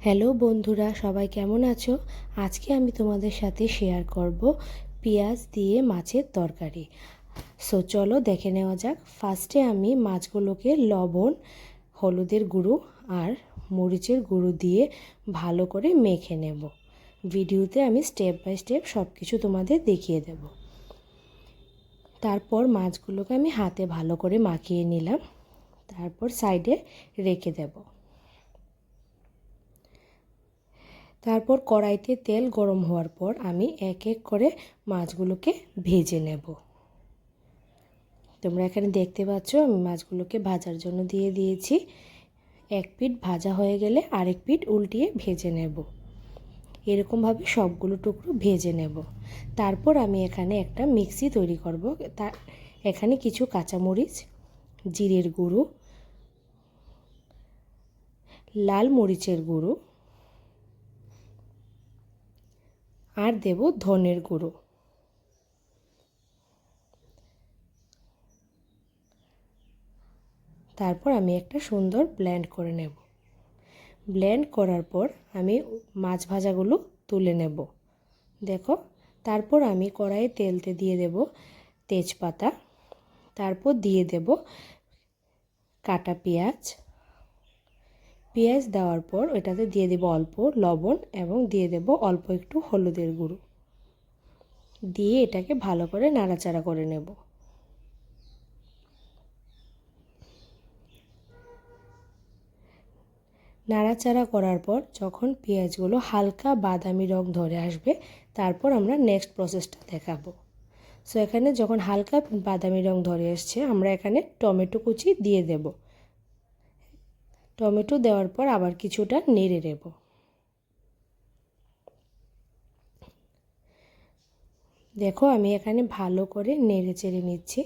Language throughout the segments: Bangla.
হ্যালো বন্ধুরা, সবাই কেমন আছো? আজকে আমি তোমাদের সাথে শেয়ার করব পেঁয়াজ দিয়ে মাছের তরকারি। চলো দেখে নেওয়া যাক। ফার্স্টে আমি মাছগুলোকে লবণ, হলুদের গুঁড়ো আর মরিচের গুঁড়ো দিয়ে ভালো করে মেখে নেব। ভিডিওতে আমি স্টেপ বাই স্টেপ সব কিছু তোমাদের দেখিয়ে দেব। তারপর মাছগুলোকে আমি হাতে ভালো করে মাখিয়ে নিলাম, তারপর সাইডে রেখে দেব। তারপর কড়াইতে তেল গরম হওয়ার পর আমি এক এক করে মাছগুলোকে ভেজে নেব। তোমরা এখানে দেখতে পাচ্ছ আমি মাছগুলোকে ভাজার জন্য দিয়ে দিয়েছি। এক পিঠ ভাজা হয়ে গেলে আরেক পিঠ উল্টিয়ে ভেজে নেব। এরকমভাবে সবগুলো টুকরো ভেজে নেব। তারপর আমি এখানে একটা মিক্সি তৈরি করব। এখানে কিছু কাঁচামরিচ, জিরের গুঁড়ো, লাল মরিচের গুঁড়ো আর দেব ধনের গুঁড়ো। তারপর আমি একটা সুন্দর ব্লেন্ড করে নেব। ব্লেন্ড করার পর আমি মাছ ভাজাগুলো তুলে নেব। দেখো, তারপর আমি কড়াইয়ে তেলতে দিয়ে দেব তেজপাতা, তারপর দিয়ে দেব কাটা পেঁয়াজ। পেঁয়াজ দেওয়ার পর এটাতে দিয়ে দেব অল্প লবণ এবং দিয়ে দেব অল্প একটু হলুদের গুঁড়ো, দিয়ে এটাকে ভালো করে নাড়াচাড়া করে নেব। নাড়াচাড়া করার পর যখন পেঁয়াজগুলো হালকা বাদামি রং ধরে আসবে, তারপর আমরা নেক্সট প্রসেসটা দেখাবো। এখানে যখন হালকা বাদামি রং ধরে আসছে, আমরা এখানে টমেটো কুচি দিয়ে দেব। টমেটো দেওয়ার পর আবার কিছুটা নেড়ে নেব। দেখো, আমি এখানে ভালো করে নেড়ে চেড়ে নিচ্ছি।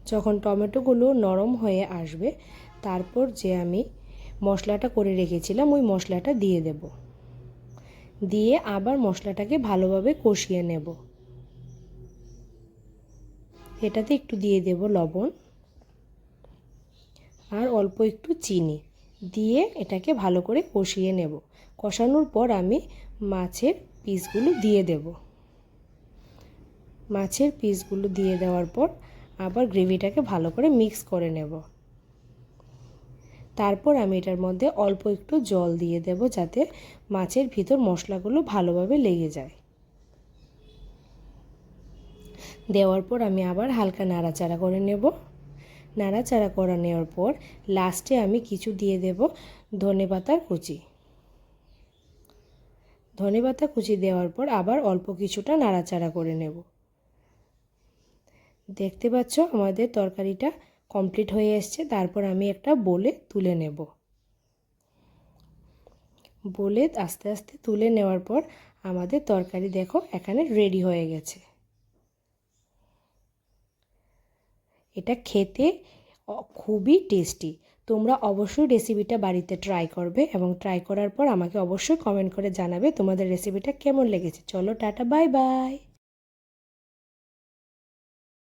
যখন টমেটোগুলো নরম হয়ে আসবে, তারপর যে আমি মশলাটা করে রেখেছিলাম ওই মশলাটা দিয়ে দেব। দিয়ে আবার মশলাটাকে ভালোভাবে কষিয়ে নেব। এটাতে একটু দিয়ে দেব লবণ আর অল্প একটু চিনি, দিয়ে এটাকে ভালো করে কষিয়ে নেব। কষানোর পর আমি মাছের পিসগুলো দিয়ে দেব। মাছের পিসগুলো দিয়ে দেওয়ার পর আবার গ্রেভিটাকে ভালো করে মিক্স করে নেব। তারপর আমি এটার মধ্যে অল্প একটু জল দিয়ে দেব, যাতে মাছের ভিতর মশলাগুলো ভালোভাবে লেগে যায়। দেওয়ার পর আমি আবার হালকা নাড়াচাড়া করে নেব। নাড়াচাড়া করে নেওয়ার পর লাস্টে আমি কিছু দিয়ে দেব ধনেপাতার কুচি। ধনেপাতা কুচি দেওয়ার পর আবার অল্প কিছুটা নাড়াচাড়া করে নেব। দেখতে পাচ্ছ আমাদের তরকারিটা কমপ্লিট হয়ে এসছে। তারপর আমি একটা বোলে তুলে নেব। বোলে আস্তে আস্তে তুলে নেওয়ার পর আমাদের তরকারি দেখো এখানে রেডি হয়ে গেছে। এটা খেতে খুবই টেস্টি। তোমরা অবশ্যই রেসিপিটা বাড়িতে ট্রাই করবে এবং ট্রাই করার পর আমাকে অবশ্যই কমেন্ট করে জানাবে তোমাদের রেসিপিটা কেমন লেগেছে। চলো টাটা, বাই বাই।